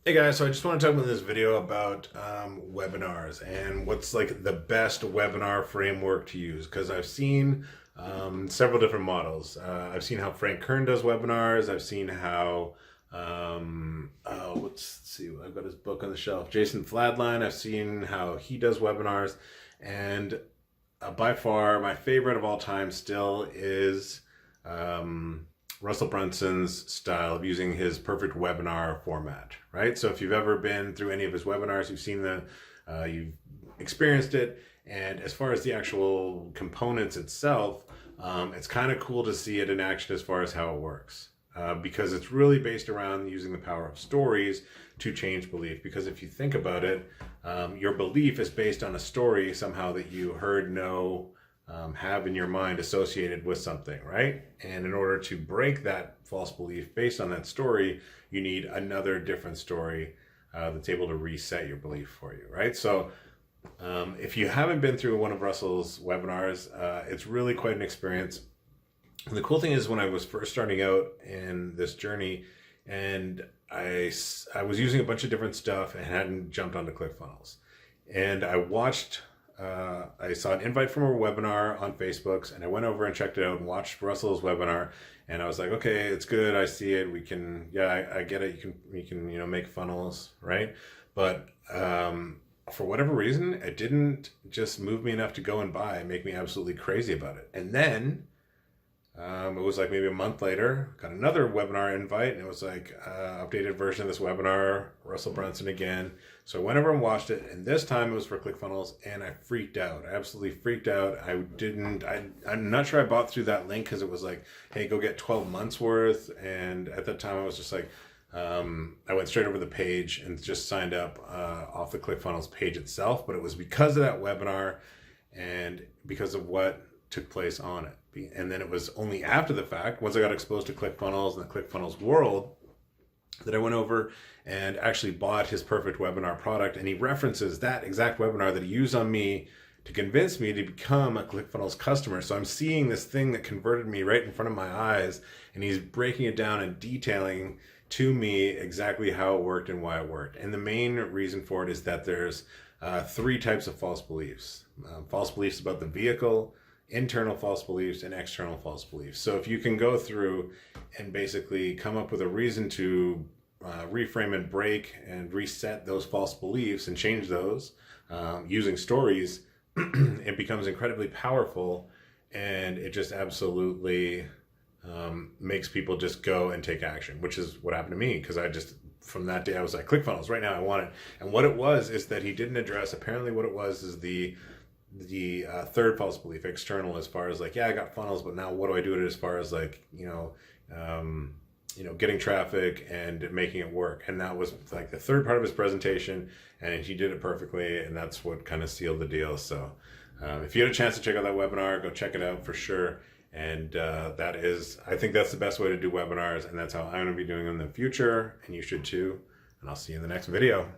Hey guys, so I just want to talk about this video about webinars and what's like the best webinar framework to use because I've seen several different models. I've seen how Frank Kern does webinars. I've seen how let's see, I've got his book on the shelf. Jason Fladline. I've seen how he does webinars, and by far my favorite of all time still is Russell Brunson's style of using his perfect webinar format, right? So if you've ever been through any of his webinars, you've seen you've experienced it. And as far as the actual components itself, it's kind of cool to see it in action as far as how it works. Because it's really based around using the power of stories to change belief. Because if you think about it, your belief is based on a story somehow that you heard, know, have in your mind associated with something, right? And in order to break that false belief based on that story, you need another different story that's able to reset your belief for you, right? So if you haven't been through one of Russell's webinars, it's really quite an experience. And the cool thing is when I was first starting out in this journey and I was using a bunch of different stuff and hadn't jumped onto ClickFunnels. And I saw an invite from a webinar on Facebook, and I went over and checked it out and watched Russell's webinar. And I was like, okay, it's good. I see it. We can, yeah, I get it. You can, make funnels, right? But for whatever reason, it didn't just move me enough to go and buy and make me absolutely crazy about it. And then it was like maybe a month later, got another webinar invite, and it was like updated version of this webinar, Russell Brunson again. So I went over and watched it, and this time it was for ClickFunnels, and I freaked out. I absolutely freaked out. I'm not sure I bought through that link because it was like, hey, go get 12 months worth. And at that time I was just like, I went straight over the page and just signed up off the ClickFunnels page itself. But it was because of that webinar and because of what took place on it. And then it was only after the fact, once I got exposed to ClickFunnels and the ClickFunnels world, that I went over and actually bought his perfect webinar product. And he references that exact webinar that he used on me to convince me to become a ClickFunnels customer. So I'm seeing this thing that converted me right in front of my eyes, and he's breaking it down and detailing to me exactly how it worked and why it worked. And the main reason for it is that there's three types of false beliefs. False beliefs about the vehicle, internal false beliefs, and external false beliefs. So if you can go through and basically come up with a reason to reframe and break and reset those false beliefs and change those using stories, it becomes incredibly powerful, and it just absolutely makes people just go and take action, which is what happened to me. Because from that day I was like, ClickFunnels right now, I want it. And what it was is that he didn't address, apparently what it was is the third false belief, external, as far as like, yeah, I got funnels, but now what do I do with it as far as like, getting traffic and making it work. And that was like the third part of his presentation, and he did it perfectly, and that's what kind of sealed the deal. So if you had a chance to check out that webinar, go check it out for sure. And I think that's the best way to do webinars, and that's how I'm going to be doing them in the future, and you should too. And I'll see you in the next video.